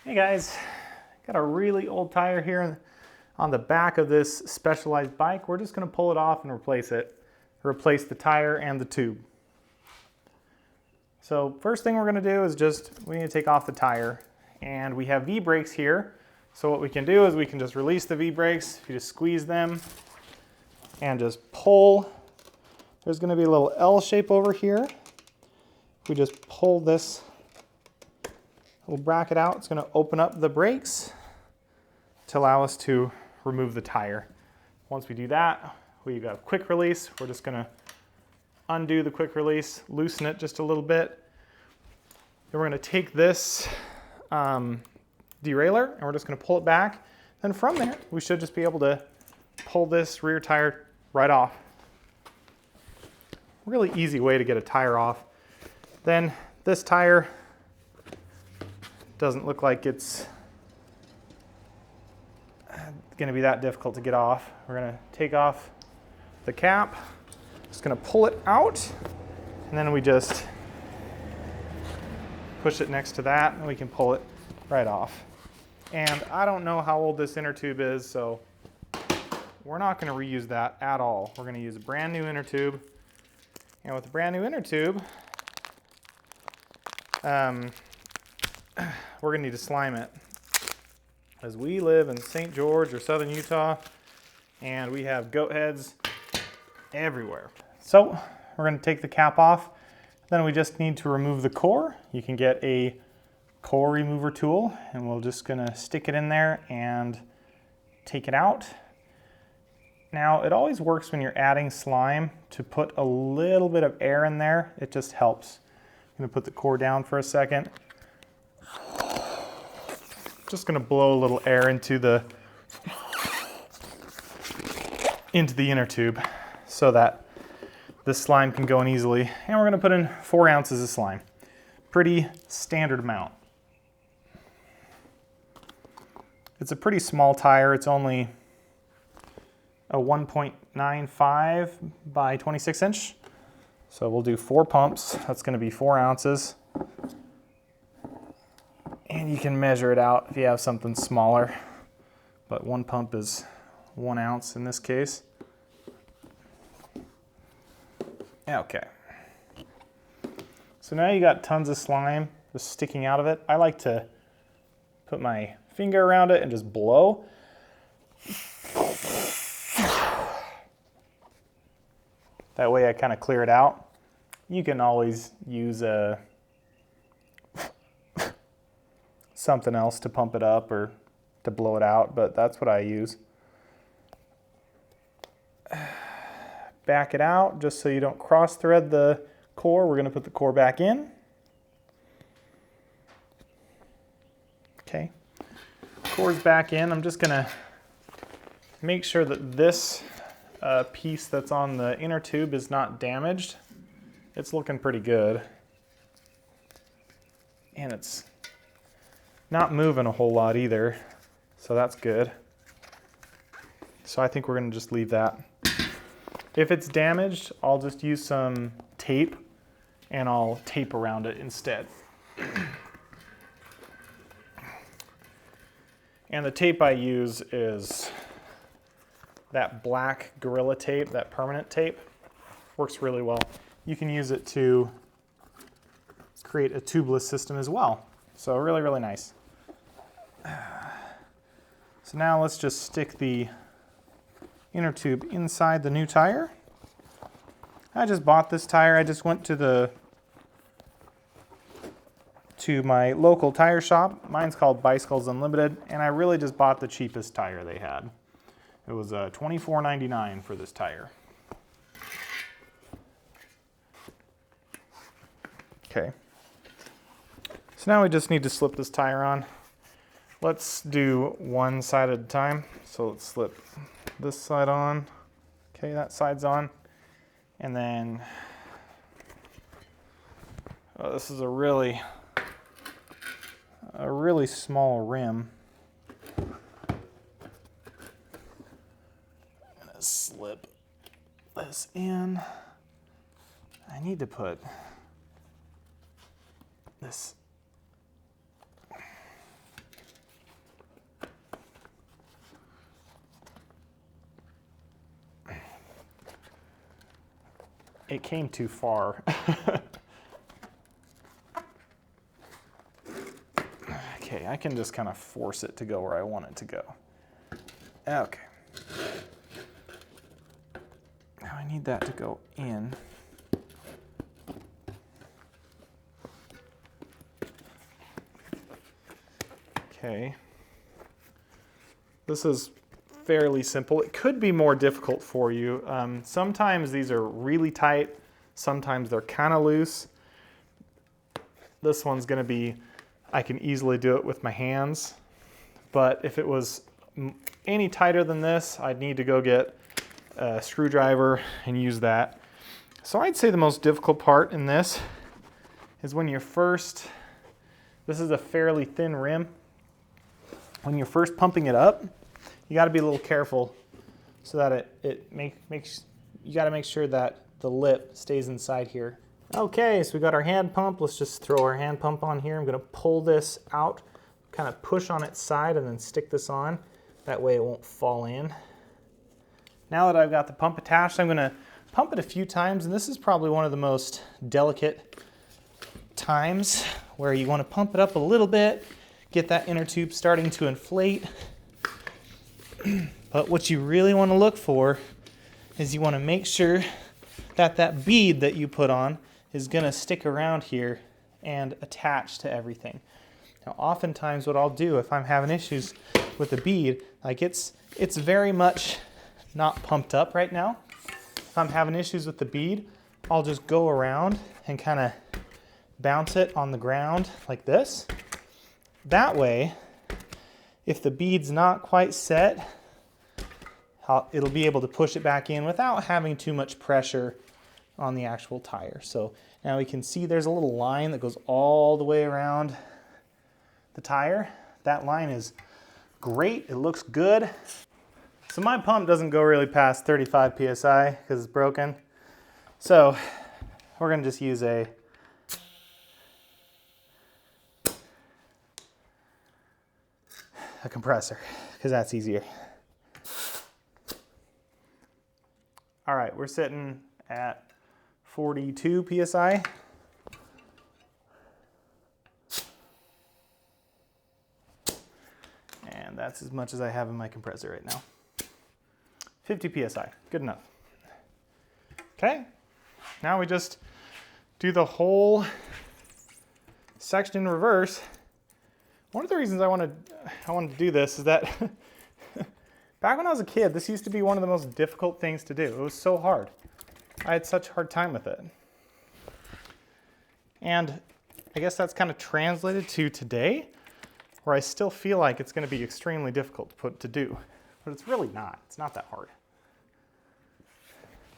Hey guys, got a really old tire here on the back of this Specialized bike. We're just going to pull it off and replace it. Replace the tire and the tube. So first thing we're going to do is we need to take off the tire, and we have V-brakes here. So what we can do is we can just release the V-brakes. You just squeeze them and just pull. There's going to be a little L shape over here. We just pull this little bracket out. It's going to open up the brakes to allow us to remove the tire. Once we do that, we've got a quick release. We're just going to undo the quick release, loosen it just a little bit. Then we're going to take this derailleur and we're just going to pull it back. Then from there, we should just be able to pull this rear tire right off. Really easy way to get a tire off. Then this tire doesn't look like it's going to be that difficult to get off. We're going to take off the cap, just going to pull it out, and then we just push it next to that and we can pull it right off. And I don't know how old this inner tube is, so we're not going to reuse that at all. We're going to use a brand new inner tube. And with a brand new inner tube, we're going to need to slime it, as we live in St. George or southern Utah and we have goat heads everywhere. So we're going to take the cap off. Then we just need to remove the core. You can get a core remover tool, and we're just going to stick it in there and take it out. Now, it always works when you're adding slime to put a little bit of air in there. It just helps. I'm going to put the core down for a second. Just going to blow a little air into the inner tube so that this slime can go in easily. And we're going to put in 4 ounces of slime. Pretty standard amount. It's a pretty small tire. It's only a 1.95 by 26 inch. So we'll do 4 pumps. That's going to be 4 ounces. And you can measure it out if you have something smaller, but 1 pump is 1 ounce in this case. Okay. So now you got tons of slime just sticking out of it. I like to put my finger around it and just blow. That way I kind of clear it out. You can always use something else to pump it up or to blow it out, but that's what I use. Back it out just so you don't cross thread the core. We're going to put the core back in. Okay, core's back in. I'm just going to make sure that this piece that's on the inner tube is not damaged. It's looking pretty good. And it's not moving a whole lot either, so that's good. So I think we're going to just leave that. If it's damaged, I'll just use some tape and I'll tape around it instead. And the tape I use is that black Gorilla tape, that permanent tape. Works really well. You can use it to create a tubeless system as well. So really, really nice. So now let's just stick the inner tube inside the new tire. I just bought this tire. I just went to my local tire shop. Mine's called Bicycles Unlimited, and I really just bought the cheapest tire they had. It was $24.99 for this tire. Okay. So now we just need to slip this tire on. Let's do one side at a time. So let's slip this side on. Okay, that side's on. And then, this is a really small rim. I'm gonna slip this in. I need to put this it came too far. Okay, I can just kind of force it to go where I want it to go. Okay. Now I need that to go in. Okay. This is fairly simple. It could be more difficult for you. Sometimes these are really tight. Sometimes they're kind of loose. This one's going to be, I can easily do it with my hands. But if it was any tighter than this, I'd need to go get a screwdriver and use that. So I'd say the most difficult part in this is when you're first, this is a fairly thin rim. When you're first pumping it up, you got to be a little careful so that you got to make sure that the lip stays inside here. Okay, so we got our hand pump. Let's just throw our hand pump on here. I'm going to pull this out, kind of push on its side and then stick this on. That way it won't fall in. Now that I've got the pump attached, I'm going to pump it a few times, and this is probably one of the most delicate times where you want to pump it up a little bit, get that inner tube starting to inflate. But what you really want to look for is you want to make sure that that bead that you put on is going to stick around here and attach to everything. Now, oftentimes what I'll do if I'm having issues with the bead, like it's very much not pumped up right now. If I'm having issues with the bead, I'll just go around and kind of bounce it on the ground like this. That way, if the bead's not quite set, it'll be able to push it back in without having too much pressure on the actual tire. So now we can see there's a little line that goes all the way around the tire. That line is great, it looks good. So my pump doesn't go really past 35 PSI because it's broken. So we're gonna just use a compressor because that's easier. All right, we're sitting at 42 PSI. And that's as much as I have in my compressor right now. 50 PSI, good enough. Okay, now we just do the whole section in reverse. One of the reasons I wanted to do this is that back when I was a kid, this used to be one of the most difficult things to do. It was so hard. I had such a hard time with it. And I guess that's kind of translated to today, where I still feel like it's going to be extremely difficult to do. But it's really not. It's not that hard.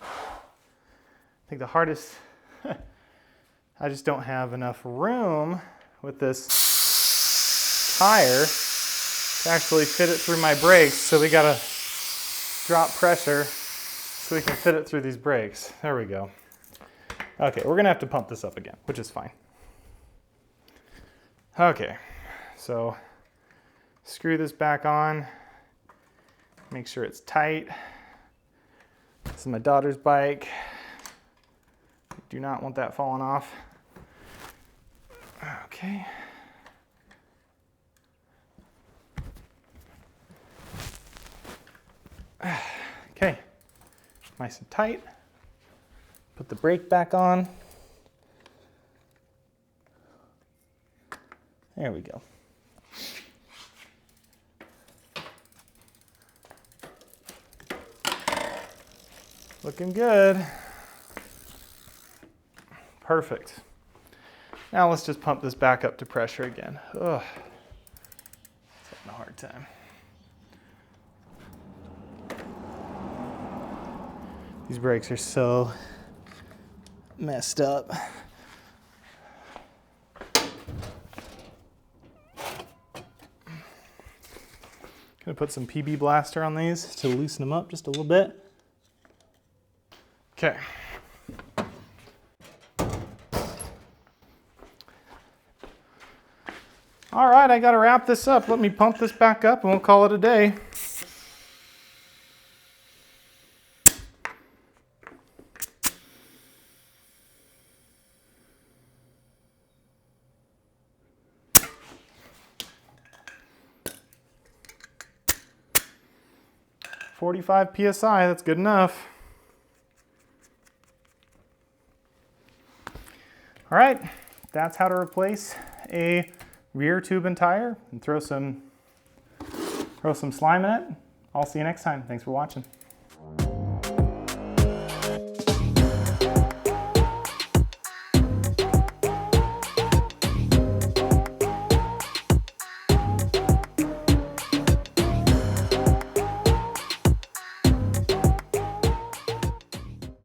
I think the hardest, I just don't have enough room with this tire to actually fit it through my brakes, so we gotta drop pressure so we can fit it through these brakes. There we go. Okay, we're gonna have to pump this up again, which is fine. Okay, so screw this back on, make sure it's tight. This is my daughter's bike. Do not want that falling off. Okay. Okay, nice and tight. Put the brake back on. There we go. Looking good. Perfect. Now let's just pump this back up to pressure again. Ugh, it's having a hard time. These brakes are so messed up. Gonna put some PB Blaster on these to loosen them up just a little bit. Okay. All right, I gotta wrap this up. Let me pump this back up and we'll call it a day. 45 PSI, that's good enough. All right, that's how to replace a rear tube and tire and throw some slime in it. I'll see you next time. Thanks for watching.